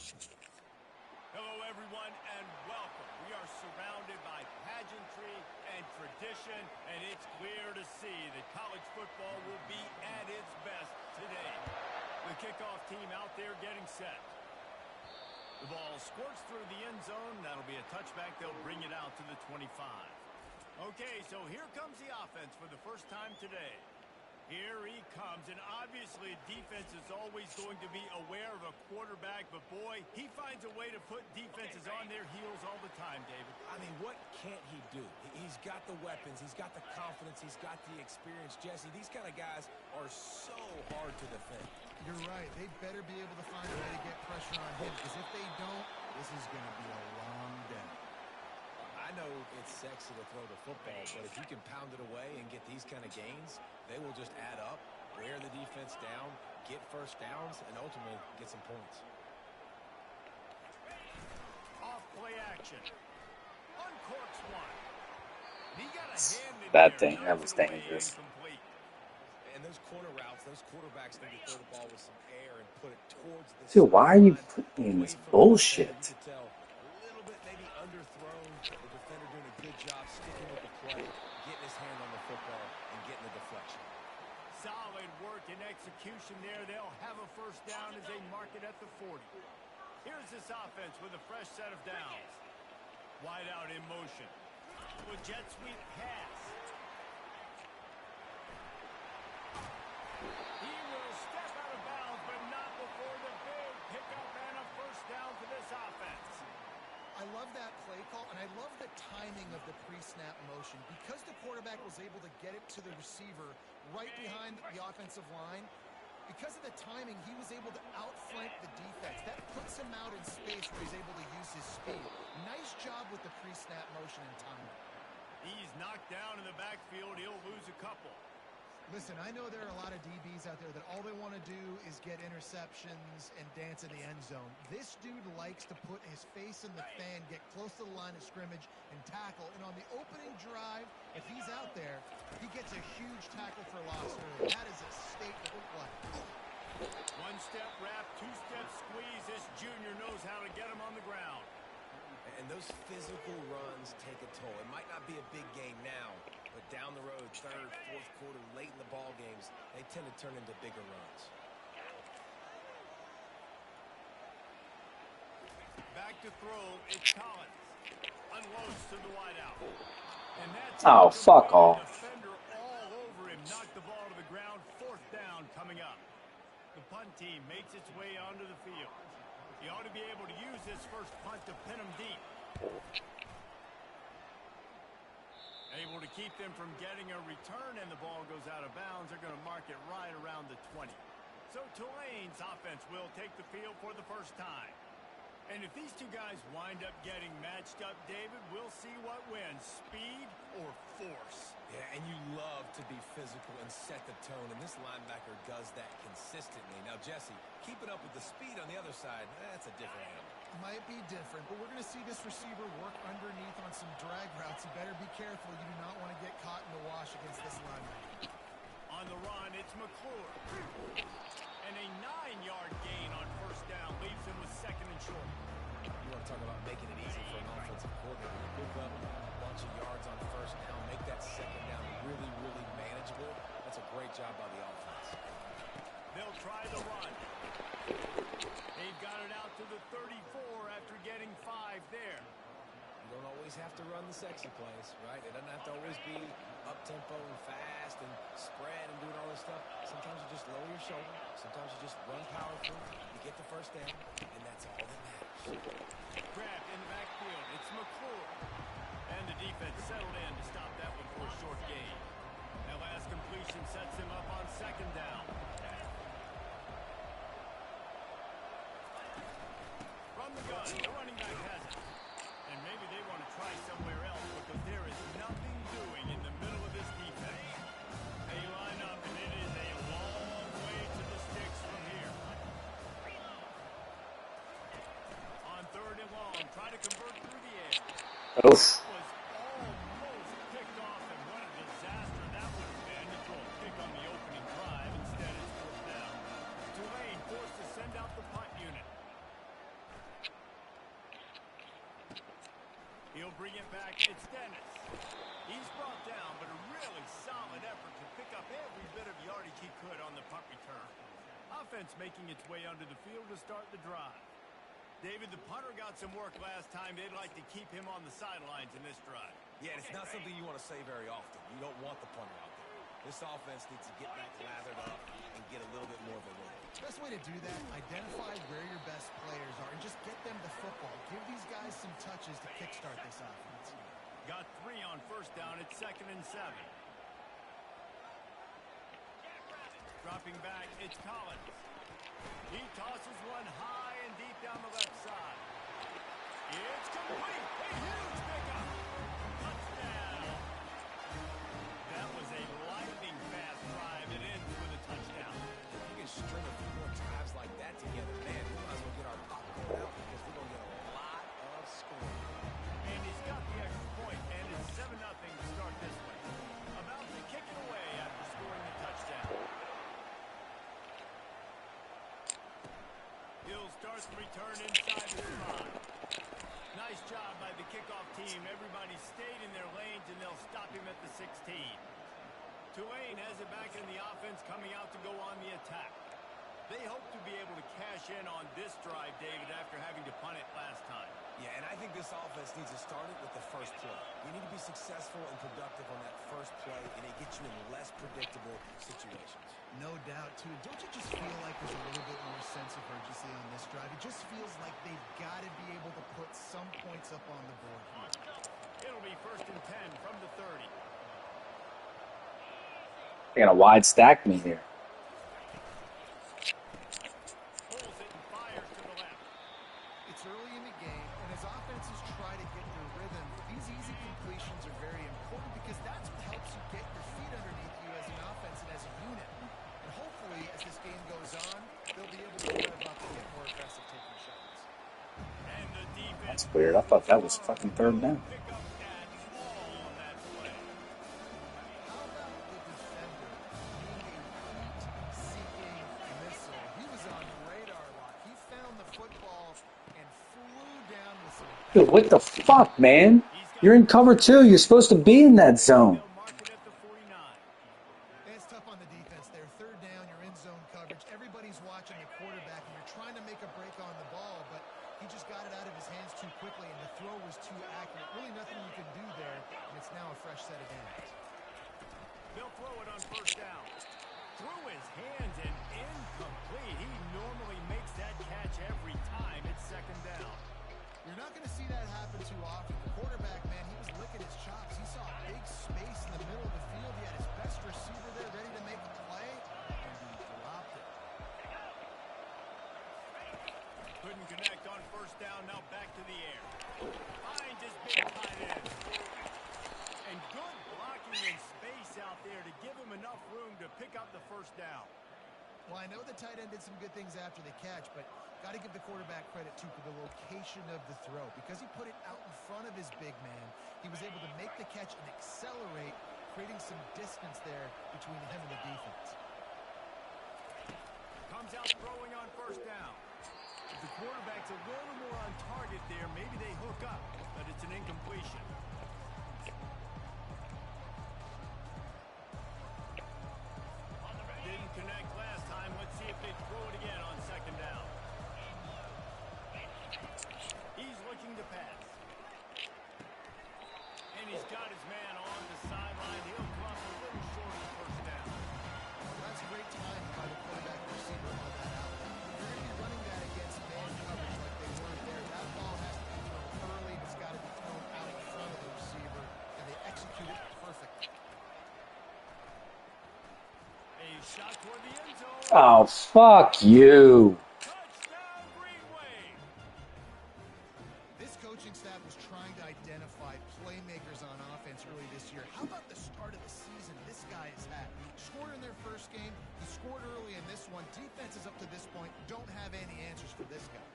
Hello, everyone, and welcome. We are surrounded by pageantry and tradition, and it's clear to see that college football will be at its best today. The kickoff team out there getting set. The ball squirts through the end zone. That'll be a touchback. They'll bring it out to the 25. Okay, so here comes the offense for the first time today. Here he comes, and obviously defense is always going to be aware of a quarterback, but boy, he finds a way to put defenses on their heels all the time, David. I mean, what can't he do? He's got the weapons, he's got the confidence, he's got the experience. Jesse, these kind of guys are so hard to defend. You're right. They better be able to find a way to get pressure on him, because if they don't, this is going to be a long day. I know it's sexy to throw the football, but if you can pound it away and get these kind of gains, they will just add up, wear the defense down, get first downs, and ultimately get some points. Off play action. Uncorks one. He got a hand in Bad there, thing. That knocks was it away dangerous. incomplete. And those corner routes, those quarterbacks need to throw the ball with some air and put it towards the Dude, why are you putting me in this bullshit? You could tell a little bit maybe underthrown. The defender doing a good job sticking with the play, getting his hand on the football, and getting the deflection. Solid work and execution there. They'll have a first down as they mark it at the 40. Here's this offense with a fresh set of downs. Wide out in motion. With jet sweep pass. He will step out of bounds, but not before the big pickup and a first down for this offense. I love that play call, and I love the timing of the pre-snap motion. Because the quarterback was able to get it to the receiver right behind the offensive line, because of the timing, he was able to outflank the defense. That puts him out in space where he's able to use his speed. Nice job with the pre-snap motion and timing. He's knocked down in the backfield. He'll lose a couple. Listen, I know there are a lot of DBs out there that all they want to do is get interceptions and dance in the end zone. This dude likes to put his face in the fan, get close to the line of scrimmage, and tackle. And on the opening drive, if he's out there, he gets a huge tackle for loss early. That is a statement of play. One-step wrap, two-step squeeze. This junior knows how to get him on the ground. And those physical runs take a toll. It might not be a big game now, but down the road, third, fourth quarter, late in the ball games, they tend to turn into bigger runs. Back to throw, it's Collins. Unloads to the wideout. And that's Oh, fuck off. Defender all over him, knocked the ball to the ground. Fourth down coming up. The punt team makes its way onto the field. He ought to be able to use this first punt to pin him deep. Able to keep them from getting a return, and the ball goes out of bounds. They're going to mark it right around the 20. So Tulane's offense will take the field for the first time. And if these two guys wind up getting matched up, David, we'll see what wins, speed or force. Yeah, and you love to be physical and set the tone, and this linebacker does that consistently. Now, Jesse, keeping up with the speed on the other side, that's a different animal. Might be different, but we're going to see this receiver work underneath on some drag routes. You better be careful. You do not want to get caught in the wash against this linebacker. On the run, it's McClure. And a 9-yard gain on first down leaves him with second and short. You want to talk about making it easy for an offensive coordinator to pick up a bunch of yards on first down, make that second down really, really manageable. That's a great job by the offense. They'll try the run. They've got it out to the 34 after getting 5 there. You don't always have to run the sexy plays, right? It doesn't have to always be up-tempo and fast and spread and doing all this stuff. Sometimes you just lower your shoulder. Sometimes you just run powerful. You get the first down, and that's all that matters. Grabbed in the backfield. It's McClure. And the defense settled in to stop that one for a short gain. That last completion sets him up on second down. From the gun, the running back has it. And maybe they want to try somewhere else because there is nothing doing in the middle of this defense. They line up, and it is a long way to the sticks from here. On third and long, try to convert through the air. Oof. Was almost picked off, and what a disaster that would have been to throw a pick on the opening drive. Instead, it's fourth down. Tulane forced to send out the punt unit. bring it back. It's Dennis. He's brought down, but a really solid effort to pick up every bit of yardage he could on the punt return. Offense making its way onto the field to start the drive. David, the punter got some work last time. They'd like to keep him on the sidelines in this drive. Yeah, it's not something you want to say very often. You don't want the punter out there. This offense needs to get back lathered up and get a little bit more of a rhythm. Best way to do that, identify where your best players are and just get them the football. Give these guys some touches to kickstart this offense. Got 3 on first down. It's 2nd and 7. Dropping back, it's Collins. He tosses one high and deep down the left side. It's complete. A huge pickup. Touchdown. That was a lightning-fast drive. It ends with a touchdown. If you can string a few more drives like that together, man, we might as well get our popcorn out because we're going to get a lot of scoring. And he's got the extra point, and it's 7-0 to start this one. About to kick it away after scoring the touchdown. He'll start the return inside the 5. Nice job by the kickoff team. Everybody stayed in their lanes, and they'll stop him at the 16. Tulane has it back in the offense, coming out to go on the attack. They hope to be able to cash in on this drive, David, after having to punt it last time. Yeah, and I think this offense needs to start it with the first play. You need to be successful and productive on that first play, and it gets you in less predictable situations. No doubt, too. Don't you just feel like there's a little bit more sense of urgency on this drive? It just feels like they've got to be able to put some points up on the board here. It'll be 1st and 10 from the 30. They got a wide stack me here. Pulls it and fires to the left. It's early in the game, and as offenses try to get their rhythm, these easy completions are very important because that's what helps you get your feet underneath you as an offense and as a unit. And hopefully, as this game goes on, they'll be able to rev up and get more aggressive taking shots. And the defense. That's weird. I thought that was fucking 3rd down. Pick up at all on that play. How about the defender being a heat-seeking missile? He was on radar lock. He found the football and flew down with some... Dude, what the fuck, man? You're in cover 2. You're supposed to be in that zone. They'll mark it at the 49. It's tough on the defense there. 3rd down, you're in zone coverage. Everybody's watching the quarterback, and you're trying to make a break on the ball, but he just got it out of his hands too quickly, and the throw was too accurate. Really nothing you can do there, and it's now a fresh set of downs. They'll throw it on first down. Through his hands and incomplete. He normally makes that catch every time. It's 2nd down. You're not going to see that happen too often. The quarterback, man, he was licking his chops. He saw a big space in the middle of the field. He had his best receiver there ready to make a play, and he dropped it. Couldn't connect on first down. Now back to the air. Finds his big tight end. And good blocking in space out there to give him enough room to pick up the first down. Well, I know the tight end did some good things after the catch, but got to give the quarterback credit, too, for the location of the throw. Because he put it out in front of his big man, he was able to make the catch and accelerate, creating some distance there between him and the defense. Comes out throwing on first down. If the quarterback's a little more on target there, maybe they hook up, but it's an incompletion. Didn't connect last time. Let's see if they throw it again on 2nd down. He's looking to pass. And he's got his man on the sideline. He'll come up a little short of the first down. That's great timing by the quarterback receiver on that outlet. If you're going to be running that against man coverage like they were there, that ball has to be thrown early. It's got to be thrown out in front of the receiver, and they execute it perfectly. A shot toward the end zone. Oh, fuck you. Touchdown, Green Wave. This coaching staff was trying to identify playmakers on offense early this year. How about the start of the season this guy has had? Scored in their first game. He scored early in this one. Defenses up to this point don't have any answers for this guy.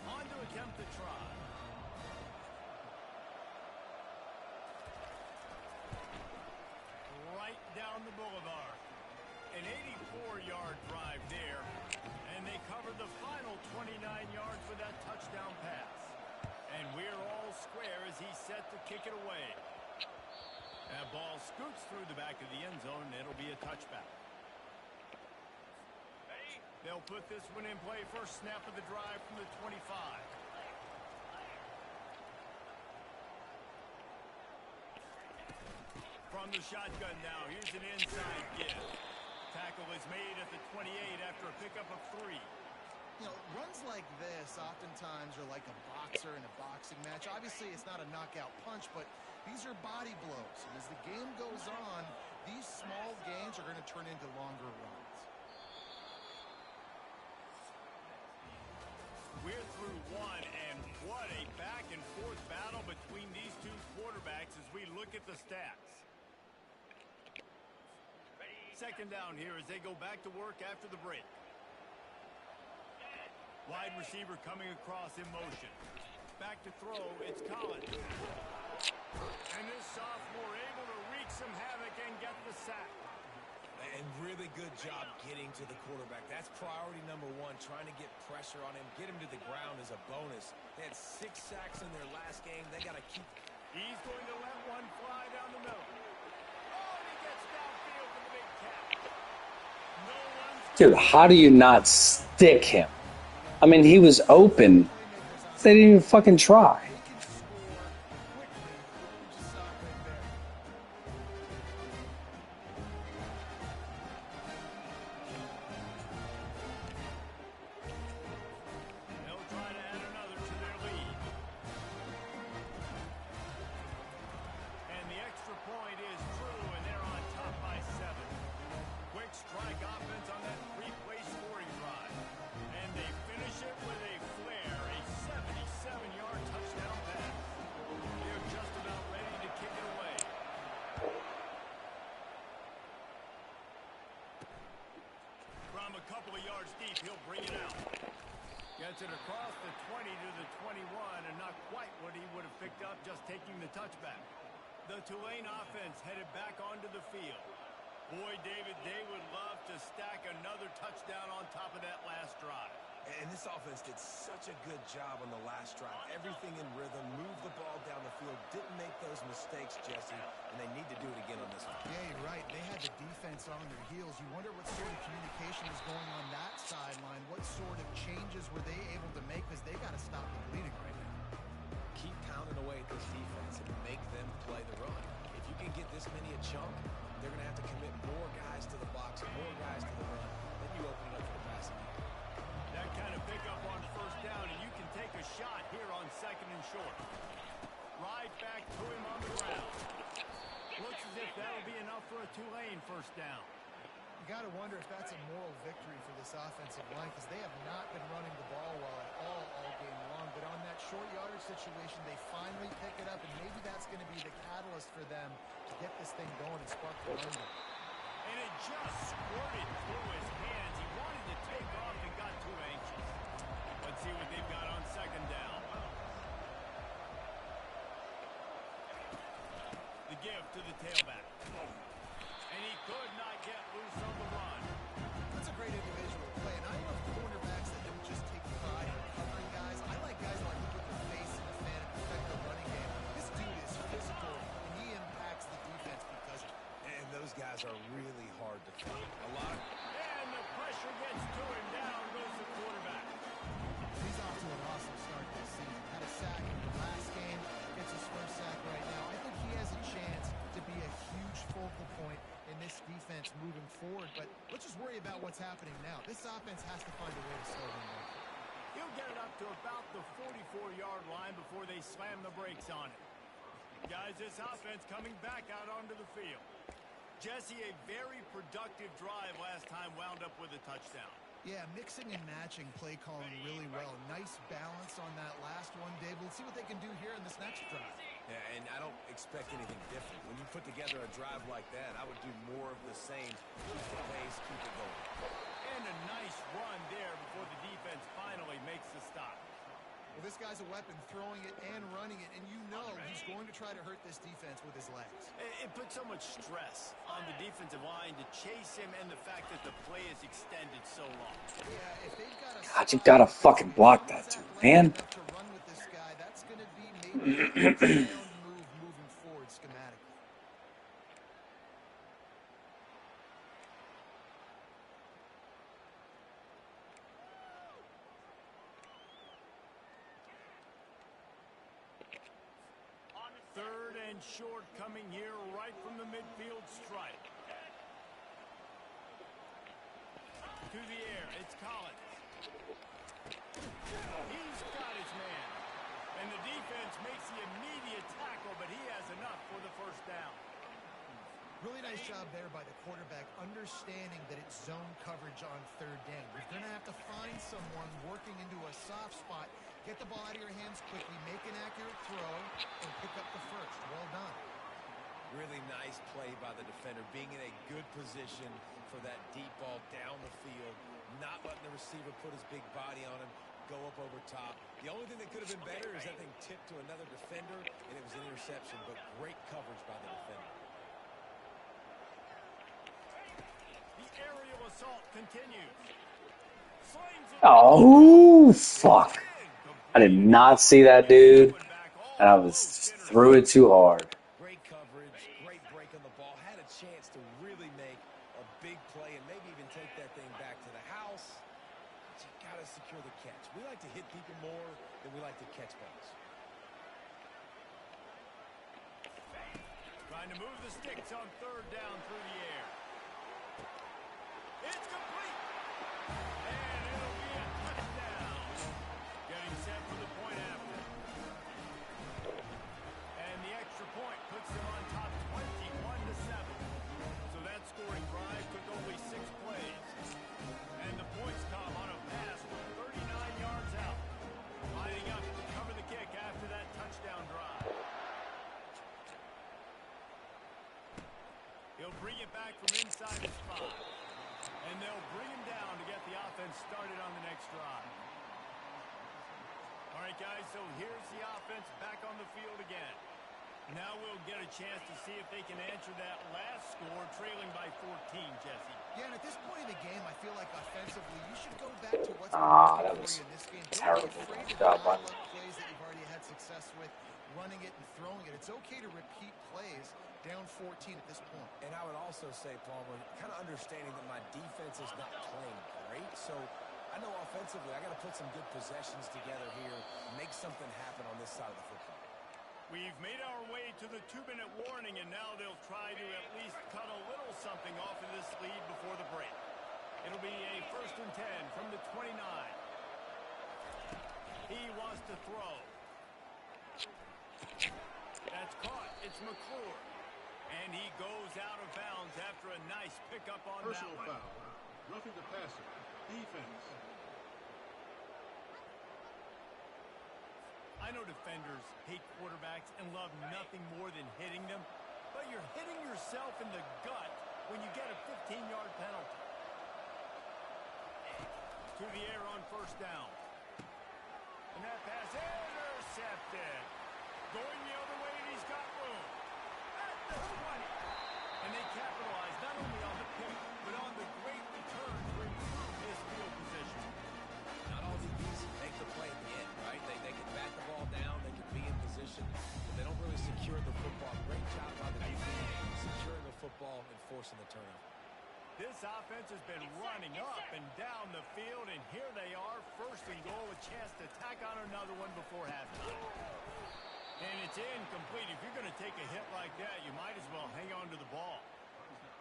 On to attempt the try. Right down the boulevard. An 84-yard drive there, and they covered the final 29 yards with that touchdown pass. And we're all square as he's set to kick it away. That ball scoots through the back of the end zone, and it'll be a touchback. They'll put this one in play. First snap of the drive from the 25. From the shotgun now, here's an inside give. Tackle is made at the 28 after a pickup of 3. You know, runs like this oftentimes are like a boxer in a boxing match. Obviously, it's not a knockout punch, but these are body blows. And as the game goes on, these small gains are going to turn into longer runs. We're through one, and what a back-and-forth battle between these two quarterbacks as we look at the stats. Second down here as they go back to work after the break. Wide receiver coming across in motion. Back to throw, it's Collins. And this sophomore able to wreak some havoc and get the sack. And really good job getting to the quarterback. That's priority number 1, trying to get pressure on him, get him to the ground as a bonus. They had 6 sacks in their last game. They got to keep. He's going to let one fly down the middle. Oh, and he gets downfield for the big catch. No one's Dude, how do you not stick him? I mean, he was open. They didn't even fucking try. a couple of yards deep, he'll bring it out. Gets it across the 20 to the 21, and not quite what he would have picked up just taking the touchback. The Tulane offense headed back onto the field. Boy, David, they would love to stack another touchdown on top of that last drive. And this offense did such a good job on the last drive. Everything in rhythm, moved the ball down the field, didn't make those mistakes, Jesse, and they need to do it again on this one. Yeah, you're right. They had the defense on their heels. You wonder what sort of communication is going on that sideline. What sort of changes were they able to make, because they got to stop the bleeding right now. Keep pounding away at this defense and make them play the run. If you can get this many a chunk, they're going to have to commit more guys to the box, more guys to the run. Then you open it up for the passing game. That kind of pickup on first down, and you can take a shot here on second and short. Right back to him on the ground. Looks as if that'll be enough for a Tulane first down. You got to wonder if that's a moral victory for this offensive line, because they have not been running the ball well at all game long. But on that short yardage situation, they finally pick it up, and maybe that's going to be the catalyst for them to get this thing going and spark the run. And it just squirted through his hands. He wanted to take off and got too anxious. Let's see what they've got on second down. The give to the tailback. And he could not get loose on the run. That's a great individual play, and I love cornerbacks that don't just take pride in covering guys. I like guys that can put their face in the fan and affect the running game. This dude is physical, and he impacts the defense because of it. And those guys are really hard to find. And the pressure gets to him. Down goes the quarterback. He's off to an awesome start this season. Had a sack in the last game, gets his first sack right now. I think he has a chance to be a huge focal point in this defense moving forward, but let's just worry about what's happening now. This offense has to find a way to slow him down. He'll get it up to about the 44-yard line before they slam the brakes on it. Guys, this offense coming back out onto the field. Jesse, a very productive drive last time, wound up with a touchdown. Yeah, mixing and matching play calling really well. Nice balance on that last one, Dave. Let's see what they can do here in this next drive. Yeah, and I don't expect anything different. When you put together a drive like that, I would do more of the same. Keep the pace, keep it going. And a nice run there before the defense finally makes the stop. Well, this guy's a weapon, throwing it and running it, and you know he's going to try to hurt this defense with his legs. It puts so much stress on the defensive line to chase him and the fact that the play is extended so long. Yeah, if they've got a God, you gotta fucking block that dude, man. to run with this guy, that's going to be maybe a sound move moving forward schematically. Third and short coming here right from the midfield stripe. To the air, it's Collins. He's got his man. And the defense makes the immediate tackle, but he has enough for the first down. Really nice job there by the quarterback, understanding that it's zone coverage on third down. You're going to have to find someone working into a soft spot, get the ball out of your hands quickly, make an accurate throw, and pick up the first. Well done. Really nice play by the defender, being in a good position for that deep ball down the field, not letting the receiver put his big body on him, go up over top. The only thing that could have been better is that thing tipped to another defender, and it was an interception, but great coverage by the defender. The aerial assault continues. Oh, fuck. I did not see that, dude. And I was threw it too hard. Great coverage, great break on the ball. Had a chance to really make a big play and maybe even take that thing back to the house. But you got to secure the catch. We like to hit people more than we like to catch balls. Trying to move the sticks on third down through the air. It's complete. And it'll be a touchdown. Getting set for the point after. And the extra point puts them on top 21-7. So that scoring drive took only 6 plays. And the points come on a pass from 39 yards out. Lining up to cover the kick after that touchdown drive. He'll bring it back from inside his 5. And they'll bring him down to get the offense started on the next drive. All right, guys, so here's the offense back on the field again. Now we'll get a chance to see if they can answer that last score, trailing by 14, Jesse. Yeah, and at this point in the game, I feel like offensively, you should go back to what's That working was for you in this game. terrible. Don't be afraid to Job, dial up plays that you've already had success with, running it and throwing it. It's okay to repeat plays down 14 at this point. And I would also say, Palmer, kind of understanding that my defense is not playing great. So I know offensively I got to put some good possessions together here, make something happen on this side of the football. We've made our way to the 2-minute warning, and now they'll try to at least cut a little something off of this lead before the break. It'll be a 1st and 10 from the 29. He wants to throw. That's caught. It's McClure. And he goes out of bounds after a nice pickup on Personal that one. foul. Roughing the passer. Defense. I know defenders hate quarterbacks and love nothing more than hitting them, but you're hitting yourself in the gut when you get a 15-yard penalty. To the air on 1st down. And that pass intercepted. Going the other way, and he's got room. At the 20. And they capitalize not only on the pick, but on the great return to improve his field position. Not all DBs make the play at the end, right? They can bat the ball down, they can be in position, but they don't really secure the football. Great job by the defense, securing the football and forcing the turnover. This offense has been running up and down the field, and here they are, 1st and goal, a chance to tack on another one before halftime. And it's incomplete. If you're going to take a hit like that, you might as well hang on to the ball.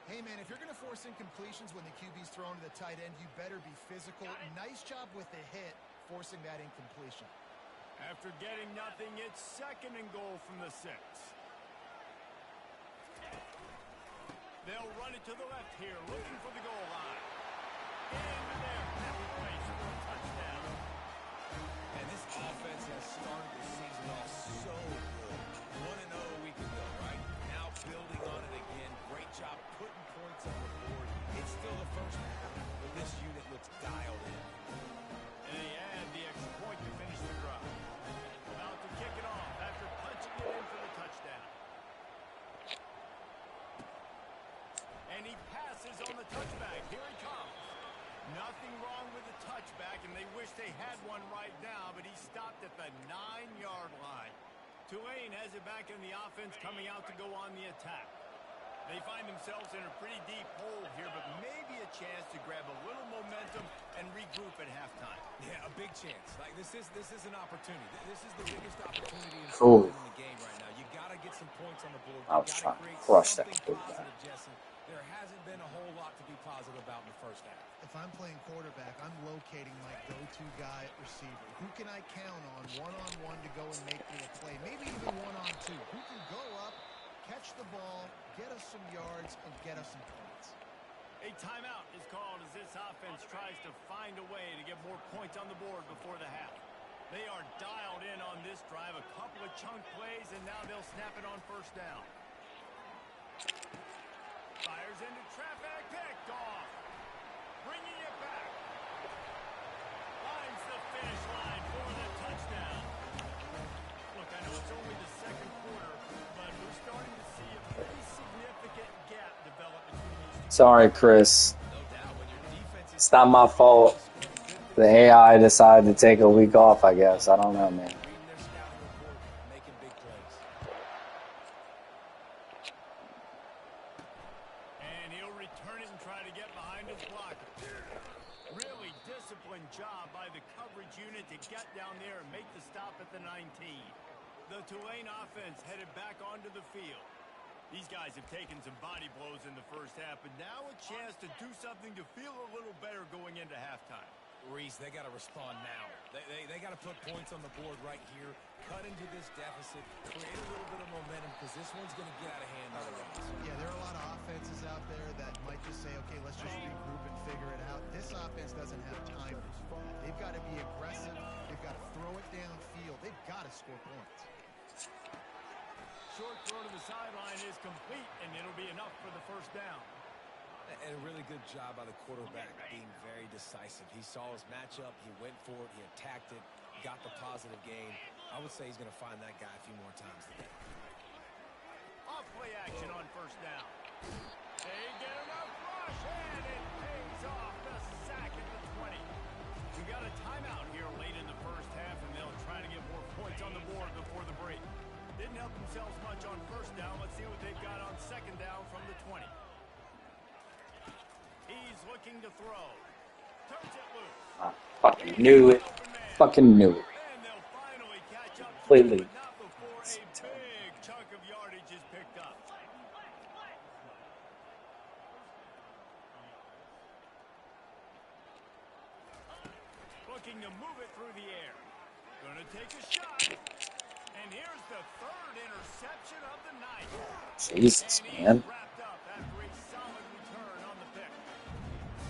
Hey, man, if you're going to force incompletions when the QB's thrown to the tight end, you better be physical. Nice job with the hit, forcing that incompletion. After getting nothing, it's 2nd and goal from the 6. They'll run it to the left here, looking for the goal line. Into their half place for a touchdown. And this offense has started the season off so good. 1-0 a week ago, right? Now building on it again. Great job putting points on the board. It's still the first half, but this unit looks dialed in. And they add the extra point to finish the drive. wish they had one right now, but he stopped at the 9-yard line. Tulane has it back in the offense, coming out to go on the attack. They find themselves in a pretty deep hole here, but maybe a chance to grab a little momentum and regroup at halftime. Yeah, a big chance. Like this is an opportunity. This is the biggest opportunity in the game right now. You got to get some points on the board. I was trying to crush that quarterback. Jesse. There hasn't been a whole lot to be positive about in the first half. If I'm playing quarterback, I'm locating my go-to guy at receiver. Who can I count on one-on-one to go and make me a play? Maybe even one-on-two. Who can go up, catch the ball, get us some yards, and get us some points? A timeout is called as this offense tries to find a way to get more points on the board before the half. They are dialed in on this drive, a couple of chunk plays, and now they'll snap it on first down. Fires into traffic, picked off. Bringing it back. Lines the finish line for the touchdown. Look, I know it's only the second quarter, but we're starting to see a pretty significant gap develop between these two. Sorry, Chris. It's not my fault. The AI decided to take a week off, I guess. I don't know, man. And he'll return it and try to get behind his blocker. Really disciplined job by the coverage unit to get down there and make the stop at the 19. The Tulane offense headed back onto the field. These guys have taken some body blows in the first half, but now a chance to do something to feel a little better going into halftime. Reese, they got to respond now. They got to put points on the board right here, cut into this deficit, create a little bit of momentum, because this one's going to get out of hand otherwise. Yeah, there are a lot of offenses out there that might just say, okay, let's just regroup and figure it out. This offense doesn't have time to do that. They've got to be aggressive. They've got to throw it downfield. They've got to score points. Short throw to the sideline is complete, and it'll be enough for the first down. And a really good job by the quarterback being very decisive. He saw his matchup, he went for it, he attacked it, got the positive gain. I would say he's going to find that guy a few more times today. Off play action on first down. They get enough rush, and it pays off the sack at the 20. We got a timeout here late in the first half, and they'll try to get more points on the board before the break. Didn't help themselves much on first down. Let's see what they've got on second down from the 20. He's looking to throw. Turns it loose. I fucking knew it. Fucking knew it. And they'll finally catch up to Completely. him, but not before a big chunk of yardage is picked up. Looking to move it through the air. Gonna take a shot. And here's the third interception of the night. Jesus, And man. he's wrapped up after a solid return on the pick.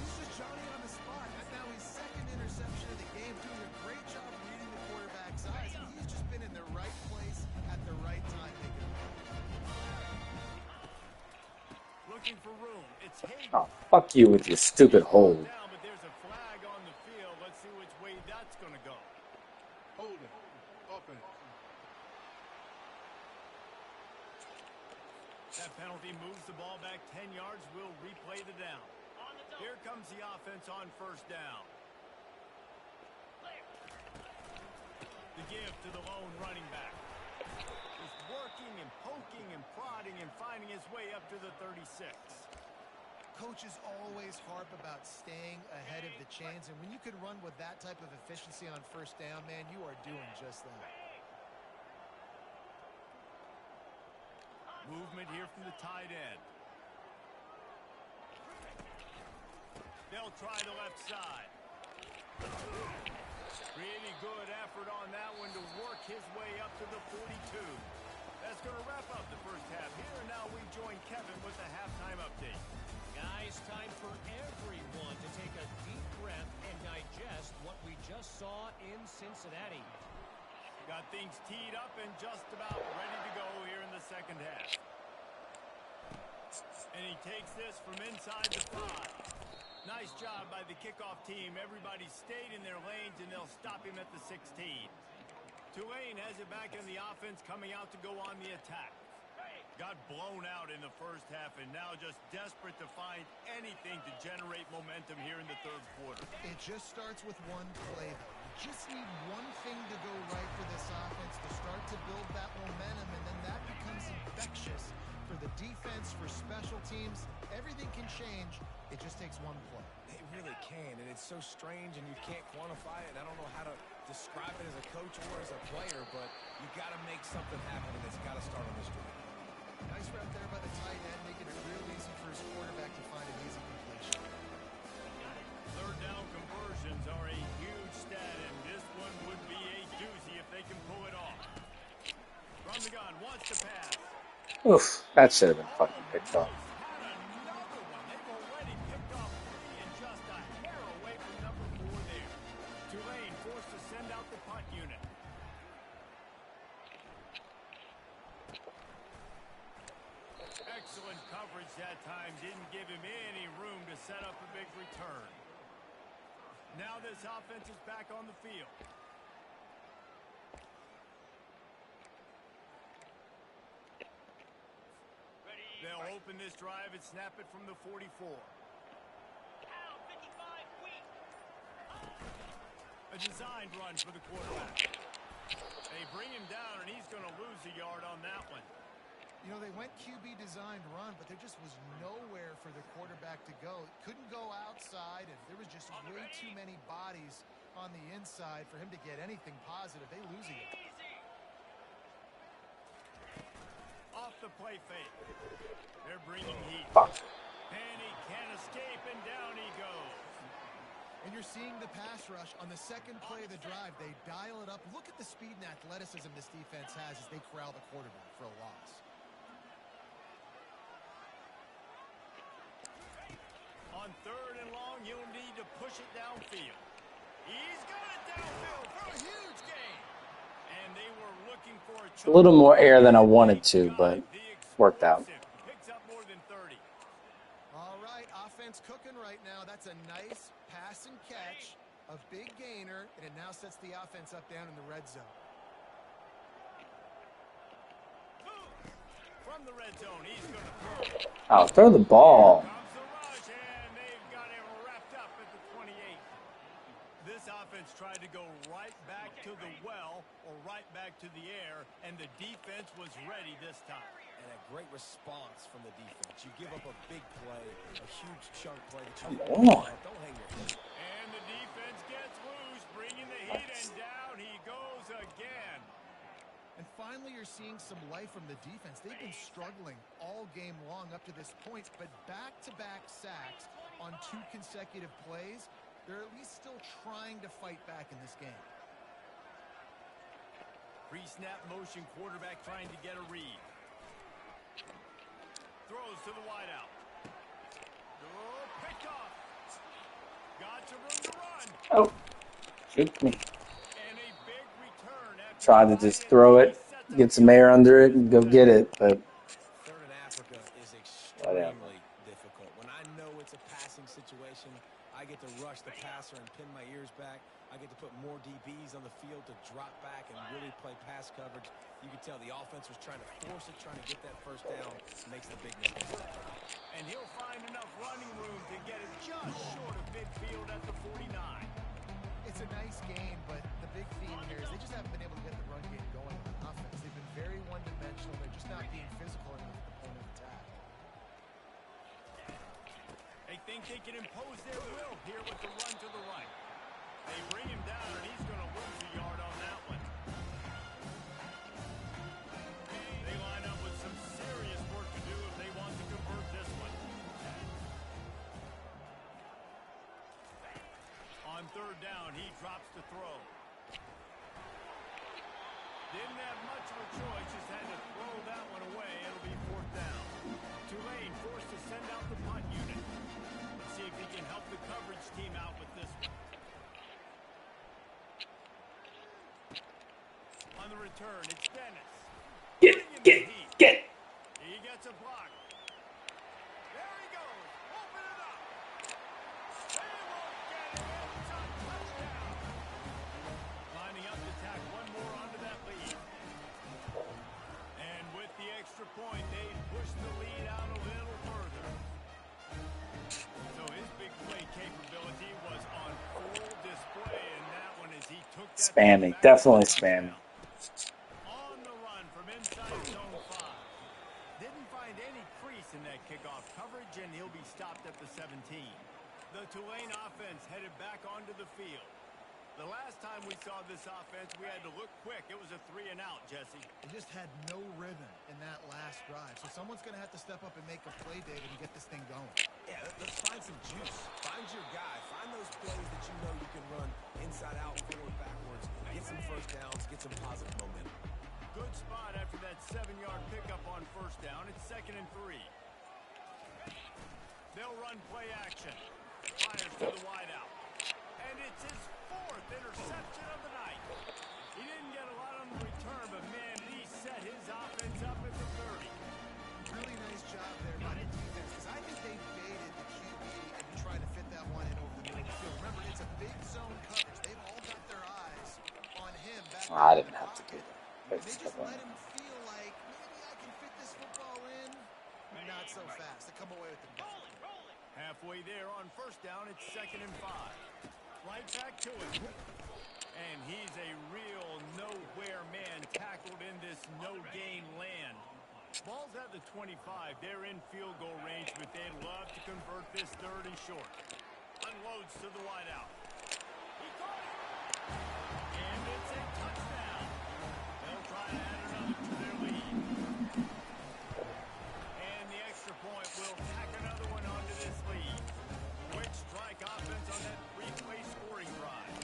This is Johnny on the spot. That's now his second interception of the game, doing a great job reading the quarterback's eyes. And he's just been in the right place at the right time. Looking for room. It's Hayden. Oh, fuck you with your stupid hold. Down, but there's a flag on the field. Let's see which way that's going to go. Holding. Offense. That penalty moves the ball back 10 yards. We'll replay the down. Here comes the offense on first down. The give to the lone running back. Just working and poking and prodding and finding his way up to the 36. Coaches always harp about staying ahead of the chains, and when you can run with that type of efficiency on first down, man, you are doing just that. Movement here from the tight end. They'll try the left side. Really good effort on that one to work his way up to the 42. That's going to wrap up the first half. Here and now we join Kevin with the halftime update. Guys, time for everyone to take a deep breath and digest what we just saw in Cincinnati. Got things teed up and just about ready to go here in the second half. And he takes this from inside the 5. Nice job by the kickoff team. Everybody stayed in their lanes, and they'll stop him at the 16. Tulane has it back in the offense, coming out to go on the attack. Got blown out in the first half and now just desperate to find anything to generate momentum here in the third quarter. It just starts with one play, though. You just need one thing to go right for this offense to start to build that momentum, and then that becomes infectious for the defense, for special teams. Everything can change. It just takes one play. It really can, and it's so strange, and you can't quantify it. I don't know how to describe it as a coach or as a player, but you got to make something happen, and it's got to start on this drive. Nice route there by the tight end, making it real easy for his quarterback to find an easy completion. Third down conversions are a huge stat, and this one would be a doozy if they can pull it off. From the gun, wants to pass. Oof, that should have been fucking picked up. Had another one. They've already picked off 3 and just a hair away from number 4 there. Tulane forced to send out the punt unit. Excellent coverage that time. Didn't give him any room to set up a big return. Now this offense is back on the field. They'll open this drive and snap it from the 44. A designed run for the quarterback. They bring him down, and he's going to lose a yard on that one. You know, they went QB designed run, but there just was nowhere for the quarterback to go. Couldn't go outside, and there was just way too many bodies on the inside for him to get anything positive. They lose it. Off the play fake. They're bringing heat. Fuck. And he can't escape, and down he goes. And you're seeing the pass rush on the second play of the drive. They dial it up. Look at the speed and athleticism this defense has as they corral the quarterback for a loss. On third and long, he'll need to push it downfield. He's got it downfield for a huge gain. And they were looking for A little more air than I wanted to, but worked out. Picks up more than 30. All right, offense cooking right now. That's a nice pass and catch, a big gainer, and it now sets the offense up down in the red zone. From the red zone, he's going to throw. I'll throw the ball. Comes the rush, and they've got him wrapped up at the 28. This offense tried to go right back to the well or right back to the air, and the defense was ready this time. And a great response from the defense. You give up a big play, a huge chunk play that you Come on. don't hang your head. And the defense gets loose, bringing the heat, and down he goes again. And finally, you're seeing some life from the defense. They've been struggling all game long up to this point, but back-to-back sacks on 2 consecutive plays, they're at least still trying to fight back in this game. Pre-snap motion, quarterback trying to get a read. Throws to the wideout. Oh, picked off. Got some room to run. Oh, shoot me. And a big return after Tried to just throw it, get some air under it, and go get it, but Third and Africa is extremely difficult. When I know it's a passing situation, I get to rush the passer and pin my ears back. I get to put more DBs on the field to drop back and really play pass coverage. You can tell the offense was trying to force it, trying to get that first down. Makes the big mistake. And he'll find enough running room to get it just short of midfield at the 49. It's a nice game, but the big theme here is they just haven't been able to get the run game going on offense. They've been very one-dimensional. They're just not being physical enough at the point of attack. They think they can impose their will here with the run to the right. They bring him down, and he's going to lose a yard on that one. They line up with some serious work to do if they want to convert this one. On third down, he drops to throw. Didn't have much of a choice, just had to throw that one away. It'll be fourth down. Tulane forced to send out the punt unit. Let's see if he can help the coverage team out with this one. On the return, it's Dennis. get. He gets a block. There he goes. Open it up. They won't get it. It's a touchdown. Lining up to tack one more onto that lead. And with the extra point, they that's the Spammy. back Definitely touchdown. spammy. On the run from inside zone 5. Didn't find any crease in that kickoff coverage, and he'll be stopped at the 17. The Tulane offense headed back onto the field. The last time we saw this offense, we had to look quick. It was a 3-and-out, Jesse. They just had no rhythm in that last drive. So someone's going to have to step up and make a play, David, and get this thing going. Yeah, let's find some juice. Find your guy. Find those plays that you know you can run inside out, forward, backwards. Get some first downs. Get some positive momentum. Good spot after that 7-yard pickup on first down. It's 2nd and 3. They'll run play action. Fires to the wideout. And it's his 4th interception of the night. He didn't get a lot on the return, but man, did he set his offense up at the 30. Really nice job there by the defense, because I think they baited the QB and tried to fit that one in over the middle of the field. Remember, it's a big zone coverage. They've all got their eyes on him back I there in didn't the have to pocket. do that. They just let him feel like, maybe I can fit this football in. Not so fast. They come away with the ball. Halfway there on first down, it's 2nd and 5. Right back to it. And he's a real nowhere man tackled in this no-gain land. Ball's at the 25. They're in field goal range, but they'd love to convert this 3rd and short. Unloads to the wideout. He caught it. And it's a touchdown. They'll try to add another to their lead. And the extra point will tack another one onto this lead. Quick strike offense on that 3-play scoring drive.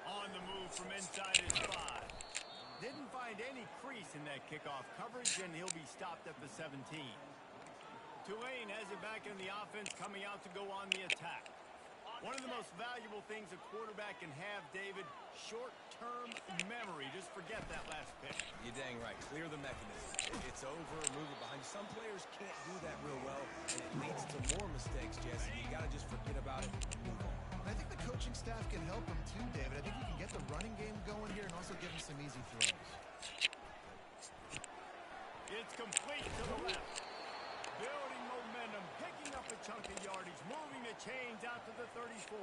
On the move from inside his 5. Didn't find any crease in that kickoff coverage, and he'll be stopped at the 17. Tulane has it back in the offense, coming out to go on the attack. One of the most valuable things a quarterback can have, David, short-term memory. Just forget that last pick. You're dang right. Clear the mechanism. It's over, move it behind you. Some players can't do that real well, and it leads to more mistakes, Jesse. You got to just forget about it and move on. I think the coaching staff can help him too, David. I think you can get the running game going here and also give him some easy throws. It's complete to the left. Building momentum, picking up a chunk of yardage, moving the chains out to the 34.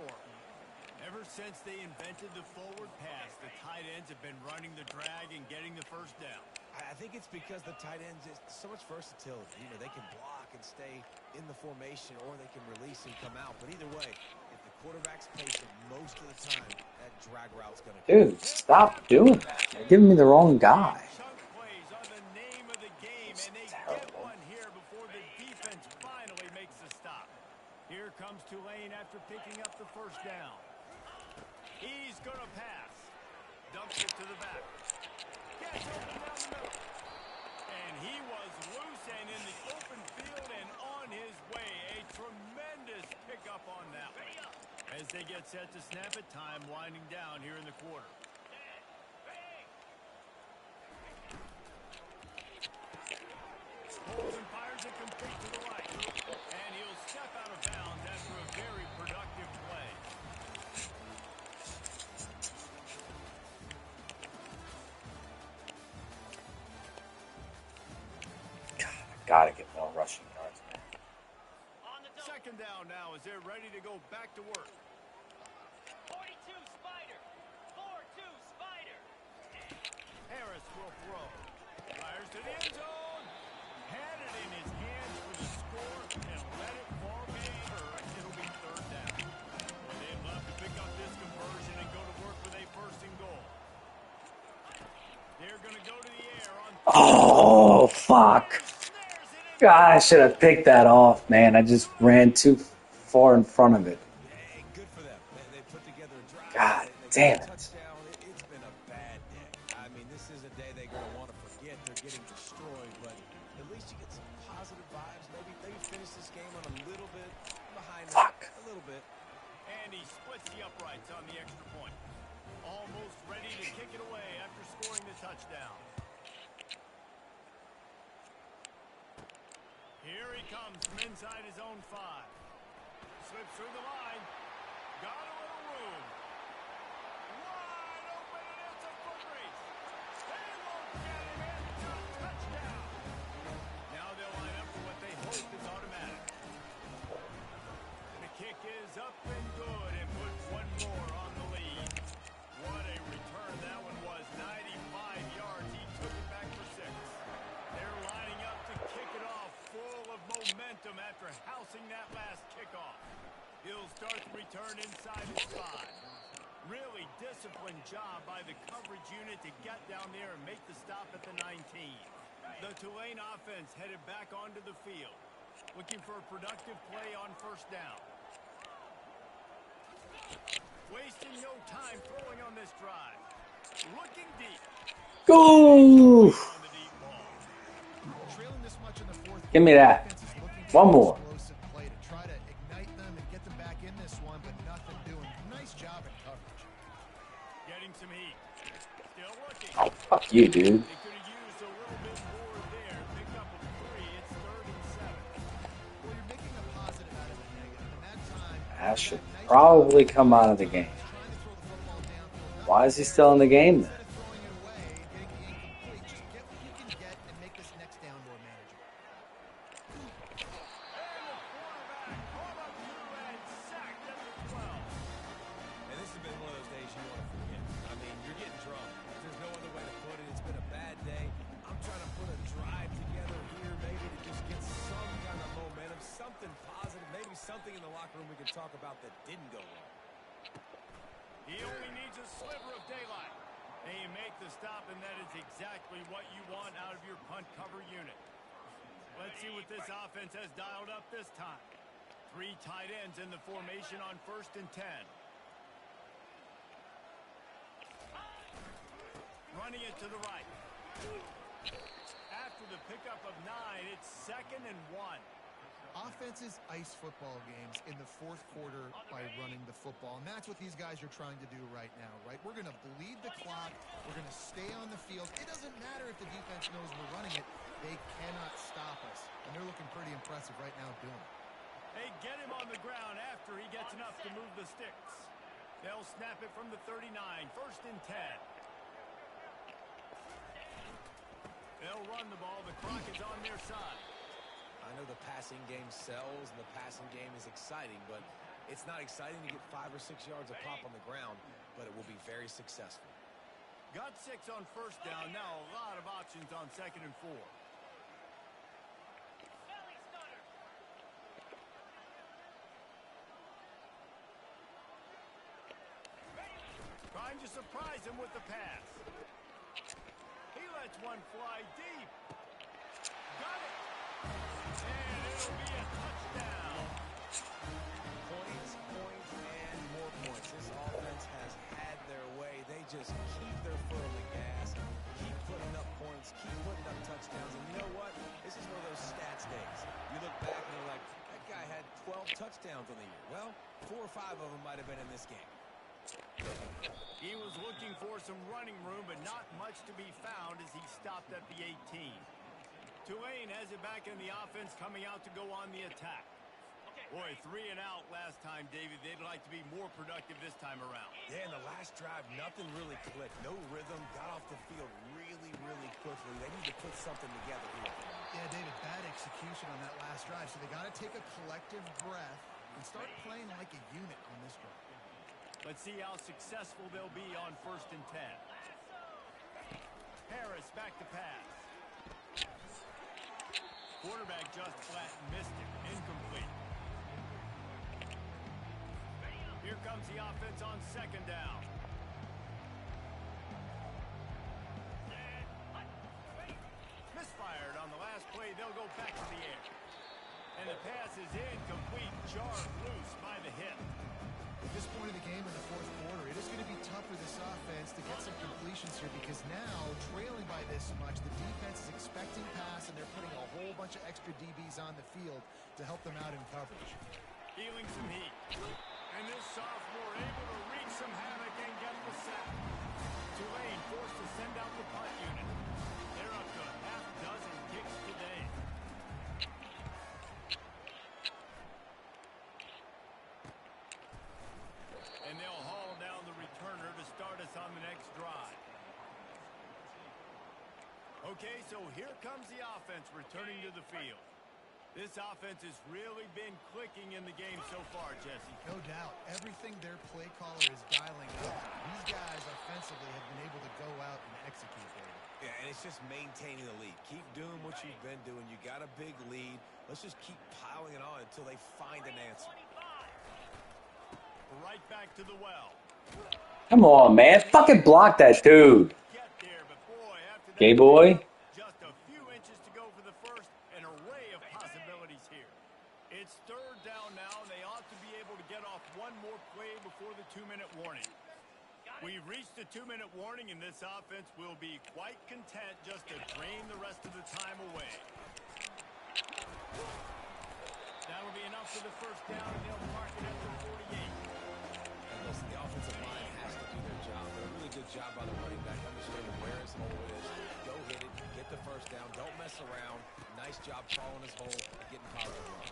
Ever since they invented the forward pass, the tight ends have been running the drag and getting the first down. I think it's because the tight ends is so much versatility. You know, they can block and stay in the formation, or they can release and come out. But either way, if the quarterback's patient most of the time, that drag route's going to come. Dude, stop doing that. You're giving me the wrong guy. Chunk plays are the name of the game, and they get Terrible. one here before the defense finally makes a stop. Here comes Tulane after picking up the first down. He's going to pass. Dumps it to the back. Gets open down the middle. And he was loose and in the open field and on his way. A tremendous pickup on that one. As they get set to snap it, time winding down here in the quarter. Holds and fires it complete to the right. And he'll step out of bounds after a very productive play. Gotta get more rushing yards, man. Second down now as they're ready to go back to work. 42 Spider. 4-2 Spider. Harris will throw. Fires to the end zone. Had it in his hands for the score and let it fall short. It'll be 3rd down. Well, they'd love to pick up this conversion and go to work with a 1st and goal. They're going to go to the air on. Oh, fuck. God, I should have picked that off, man. I just ran too far in front of it. Hey, good for them. They put together a drive. God They damn got a it. touchdown. It's been a bad day. I mean, this is a day they're going to want to forget. They're getting destroyed, but at least you get some positive vibes. Maybe finish this game on a little bit behind them. Fuck. A little bit. And he splits the uprights on the extra point. Almost ready to kick it away after scoring the touchdown. Here he comes from inside his own 5. Slips through the line. Got a little room. Wide open, and it's a foot race. They won't get him in. Touchdown. Now they'll line up for what they hope is automatic. forcing that last kickoff. He'll start the return inside his 5. Really disciplined job by the coverage unit to get down there and make the stop at the 19. The Tulane offense headed back onto the field, looking for a productive play on first down. Wasting no time throwing on this drive. Looking deep. Go! Trailing this much in the fourth Give me quarter, that. defense is looking One for an more. explosive play to try to ignite them and get them back in this one, but nothing doing. Nice job in coverage. Getting some heat. Still looking. Oh, fuck you, dude. They could have used a little bit more there. Pick up a 3. It's 3rd and 7. Well, you're making a positive out of a negative, and that time That should probably come out of the game. trying to throw the football downfield. Why is he still in the game then? Instead of throwing it away, getting the incomplete, just get what you can get and make this next down more manageable. And the quarterback caught up to and sacked at the 12. And this has been one of those days you want to forget. I mean, you're getting drunk. There's no other way to put it. It's been a bad day. I'm trying to put a drive together here, maybe to just get some kind of momentum, something positive, maybe something in the locker room we can talk about that didn't go wrong. He only needs a sliver of daylight. And you make the stop, and that is exactly what you want out of your punt cover unit. Let's see what this offense has dialed up this time. 3 tight ends in the formation on 1st and 10. Running it to the right. After the pickup of 9, it's 2nd and 1. Offenses ice football games in the fourth quarter by running the football, and that's what these guys are trying to do right now, right? We're going to bleed the clock. We're going to stay on the field. It doesn't matter if the defense knows we're running it. They cannot stop us, and they're looking pretty impressive right now doing it. They get him on the ground after he gets enough to move the sticks. They'll snap it from the 39, 1st and 10. They'll run the ball. The clock is on their side. I know the passing game sells and the passing game is exciting, but it's not exciting to get 5 or 6 yards a pop on the ground, but it will be very successful. Got 6 on first down. Now a lot of options on 2nd and 4. Belly stunner. Trying to surprise him with the pass. He lets one fly deep. Got it. And it'll be a touchdown. Points, and more points. This offense has had their way. They just keep their foot on the gas, keep putting up points, keep putting up touchdowns. And you know what? This is one of those stats days. You look back and you're like, that guy had 12 touchdowns on the year. Well, 4 or 5 of them might have been in this game. He was looking for some running room, but not much to be found as he stopped at the 18. Tulane has it back in the offense, coming out to go on the attack. Boy, 3 and out last time, David. They'd like to be more productive this time around. Yeah, in the last drive, nothing really clicked. No rhythm, got off the field really, really quickly. They need to put something together here. Yeah, David, bad execution on that last drive, so they got to take a collective breath and start playing like a unit on this drive. Let's see how successful they'll be on 1st and 10. Harris back to pass. Quarterback just flat missed it. Incomplete. Here comes the offense on 2nd down. Misfired on the last play. They'll go back to the air. And the pass is incomplete. Jarred loose by the hip. At this point of the game in the fourth quarter, it is going to be tough for this offense to get some completions here because now, trailing by this much, the defense is expecting pass and they're putting a whole bunch of extra DBs on the field to help them out in coverage. Feeling some heat. And this sophomore able to wreak some havoc and get the sack. Tulane forced to send out the punt unit. They're up to a half dozen kicks today. And they'll haul down the returner to start us on the next drive. Okay, so here comes the offense returning to the field. This offense has really been clicking in the game so far, Jesse. No doubt. Everything their play caller is dialing up. These guys offensively have been able to go out and execute there. Yeah, and it's just maintaining the lead. Keep doing what you've been doing. You got a big lead. Let's just keep piling it on until they find an answer. Right back to the well. Come on, man. Fucking block that dude. Get there, but boy, after that Gay boy. just a few inches to go for the first. An array of possibilities here. It's third down now, and they ought to be able to get off one more play before the 2-minute warning. We've reached the 2-minute warning, and this offense will be quite content just to drain the rest of the time away. That'll be enough for the first down, and they'll mark it at the 48. And listen, the offensive line has to do their job. They're a really good job by the running back, understanding where his hole is. Go hit it, get the first down. Don't mess around. Nice job following his hole and getting positive runs.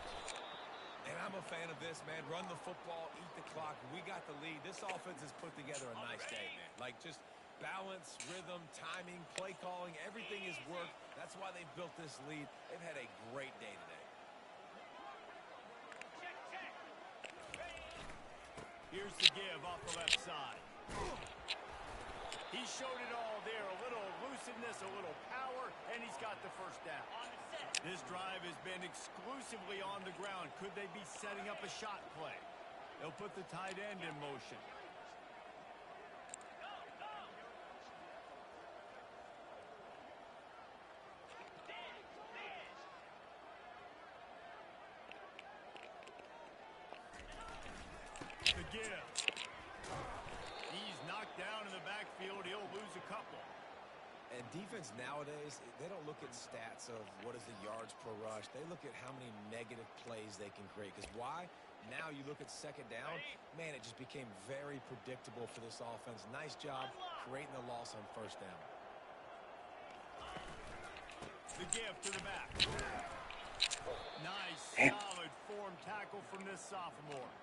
And I'm a fan of this, man. Run the football, eat the clock. We got the lead. This offense has put together a nice day, man. Like, just balance, rhythm, timing, play calling, everything has worked. That's why they've built this lead. They've had a great day today. Here's the give off the left side. He showed it all there. A little elusiveness, a little power, and he's got the first down. This drive has been exclusively on the ground. Could they be setting up a shot play? They'll put the tight end in motion. The give. He's knocked down in the backfield. He'll lose a couple. And defense nowadays, they don't look at stats of what is the yards per rush. They look at how many negative plays they can create. Because why? Now you look at second down, man, it just became very predictable for this offense. Nice job creating the loss on first down. The give to the back. Nice, solid form tackle from this sophomore.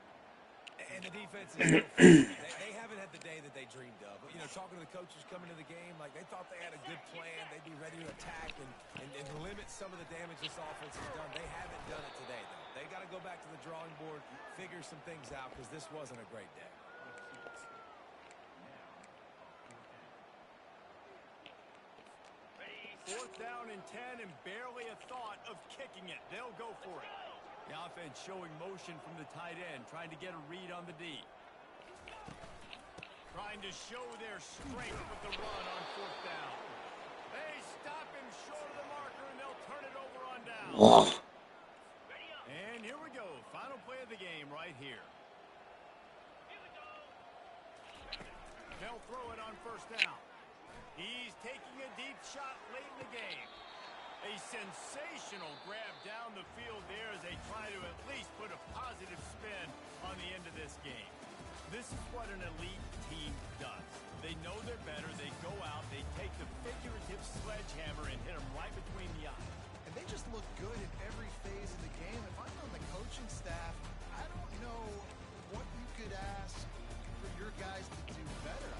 And the defense is still they haven't had the day that they dreamed of. But, you know, talking to the coaches coming to the game, like they thought they had a good plan. They'd be ready to attack and limit some of the damage this offense has done. They haven't done it today, though. They got to go back to the drawing board, figure some things out, because this wasn't a great day. Fourth down and 10 and barely a thought of kicking it. They'll go for it. The offense showing motion from the tight end, trying to get a read on the D. Trying to show their strength with the run on fourth down. They stop him short of the marker, and they'll turn it over on down. And here we go. Final play of the game right here. They'll throw it on first down. He's taking a deep shot late in the game. A sensational grab down the field there as they try to at least put a positive spin on the end of this game. This is what an elite team does. They know they're better. They go out. They take the figurative sledgehammer and hit them right between the eyes. And they just look good in every phase of the game. If I'm on the coaching staff, I don't know what you could ask for your guys to do better.